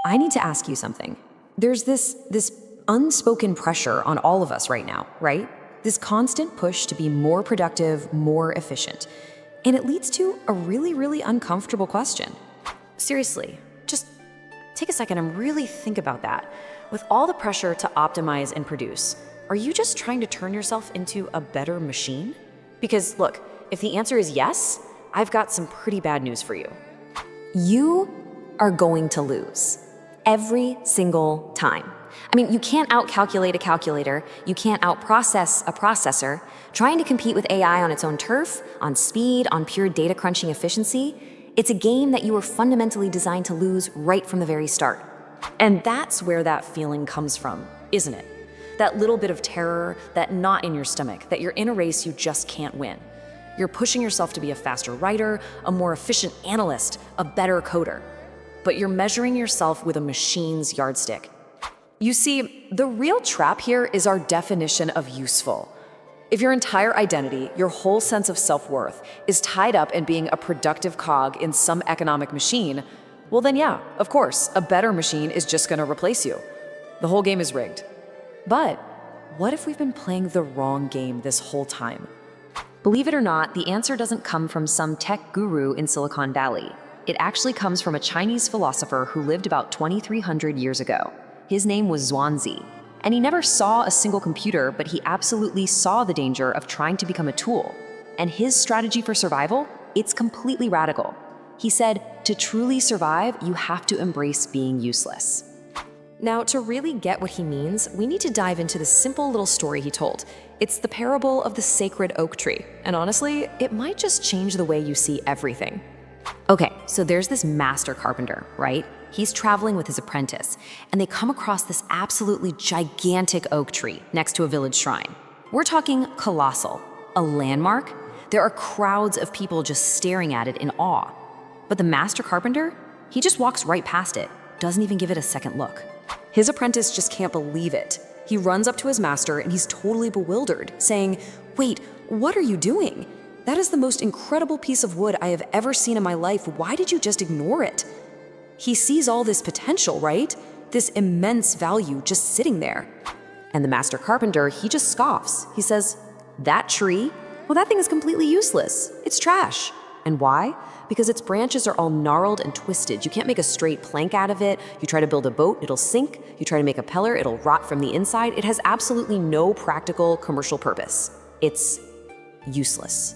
I need to ask you something. There's this unspoken pressure on all of us right now, right? This constant push to be more productive, more efficient. And it leads to a really, really uncomfortable question. Seriously, just take a second and really think about that. With all the pressure to optimize and produce, are you just trying to turn yourself into a better machine? Because look, if the answer is yes, I've got some pretty bad news for you. You are going to lose every single time. I mean, you can't outcalculate a calculator, you can't outprocess a processor. Trying to compete with AI on its own turf, on speed, on pure data crunching efficiency, it's a game that you were fundamentally designed to lose right from the very start. And that's where that feeling comes from, isn't it? That little bit of terror, that knot in your stomach, that you're in a race you just can't win. You're pushing yourself to be a faster writer, a more efficient analyst, a better coder. But you're measuring yourself with a machine's yardstick. You see, the real trap here is our definition of useful. If your entire identity, your whole sense of self-worth, is tied up in being a productive cog in some economic machine, well then yeah, of course, a better machine is just gonna replace you. The whole game is rigged. But what if we've been playing the wrong game this whole time? Believe it or not, the answer doesn't come from some tech guru in Silicon Valley. It actually comes from a Chinese philosopher who lived about 2,300 years ago. His name was Zhuangzi, and he never saw a single computer, but he absolutely saw the danger of trying to become a tool. And his strategy for survival, it's completely radical. He said, to truly survive, you have to embrace being useless. Now, to really get what he means, we need to dive into the simple little story he told. It's the parable of the sacred oak tree, and honestly, it might just change the way you see everything. Okay, so there's this master carpenter, right? He's traveling with his apprentice, and they come across this absolutely gigantic oak tree next to a village shrine. We're talking colossal, a landmark. There are crowds of people just staring at it in awe. But the master carpenter, he just walks right past it, doesn't even give it a second look. His apprentice just can't believe it. He runs up to his master and he's totally bewildered, saying, "Wait, what are you doing? That is the most incredible piece of wood I have ever seen in my life. Why did you just ignore it?" He sees all this potential, right? This immense value just sitting there. And the master carpenter, he just scoffs. He says, "That tree? Well, that thing is completely useless. It's trash." And why? Because its branches are all gnarled and twisted. You can't make a straight plank out of it. You try to build a boat, it'll sink. You try to make a pillar, it'll rot from the inside. It has absolutely no practical commercial purpose. It's useless.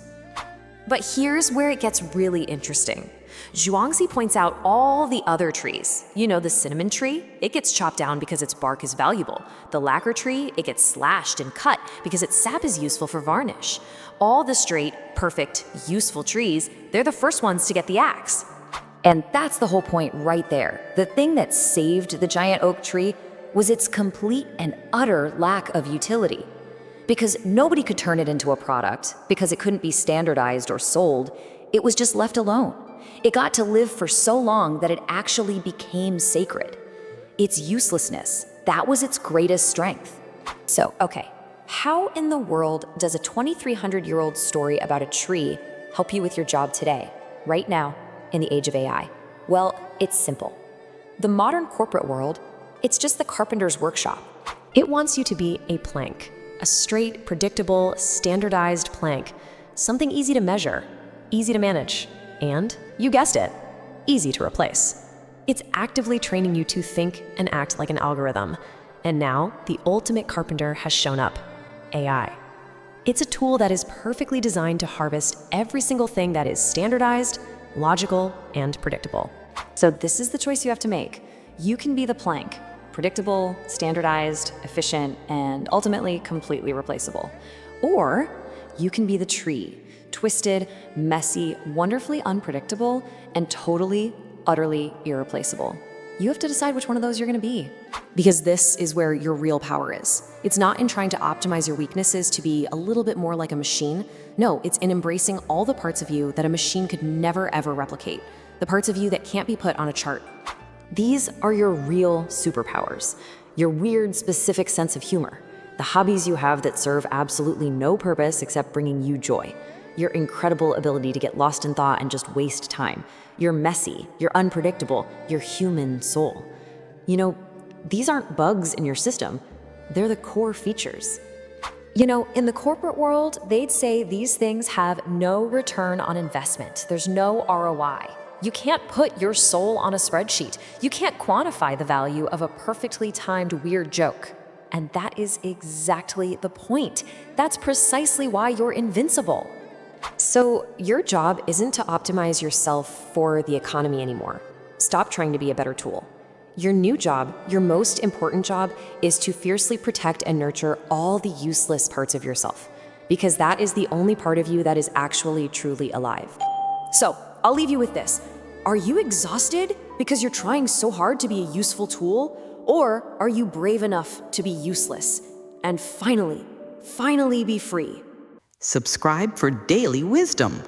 But here's where it gets really interesting. Zhuangzi points out all the other trees. You know, the cinnamon tree, it gets chopped down because its bark is valuable. The lacquer tree, it gets slashed and cut because its sap is useful for varnish. All the straight, perfect, useful trees, they're the first ones to get the axe. And that's the whole point right there. The thing that saved the giant oak tree was its complete and utter lack of utility. Because nobody could turn it into a product, because it couldn't be standardized or sold, it was just left alone. It got to live for so long that it actually became sacred. Its uselessness, that was its greatest strength. So, okay, how in the world does a 2,300-year-old story about a tree help you with your job today, right now, in the age of AI? Well, it's simple. The modern corporate world, it's just the carpenter's workshop. It wants you to be a plank, a straight, predictable, standardized plank, something easy to measure, easy to manage, and, you guessed it, easy to replace. It's actively training you to think and act like an algorithm. And now, the ultimate carpenter has shown up, AI. It's a tool that is perfectly designed to harvest every single thing that is standardized, logical, and predictable. So this is the choice you have to make. You can be the plank, predictable, standardized, efficient, and ultimately completely replaceable. Or you can be the tree, twisted, messy, wonderfully unpredictable, and totally, utterly irreplaceable. You have to decide which one of those you're going to be. Because this is where your real power is. It's not in trying to optimize your weaknesses to be a little bit more like a machine. No, it's in embracing all the parts of you that a machine could never ever replicate. The parts of you that can't be put on a chart. These are your real superpowers. Your weird, specific sense of humor. The hobbies you have that serve absolutely no purpose except bringing you joy. Your incredible ability to get lost in thought and just waste time. You're messy, you're unpredictable, you're human soul. You know, these aren't bugs in your system. They're the core features. You know, in the corporate world, they'd say these things have no return on investment. There's no ROI. You can't put your soul on a spreadsheet. You can't quantify the value of a perfectly timed weird joke. And that is exactly the point. That's precisely why you're invincible. So your job isn't to optimize yourself for the economy anymore. Stop trying to be a better tool. Your new job, your most important job, is to fiercely protect and nurture all the useless parts of yourself, because that is the only part of you that is actually truly alive. So, I'll leave you with this. Are you exhausted because you're trying so hard to be a useful tool? Or are you brave enough to be useless and finally be free? Subscribe for daily wisdom.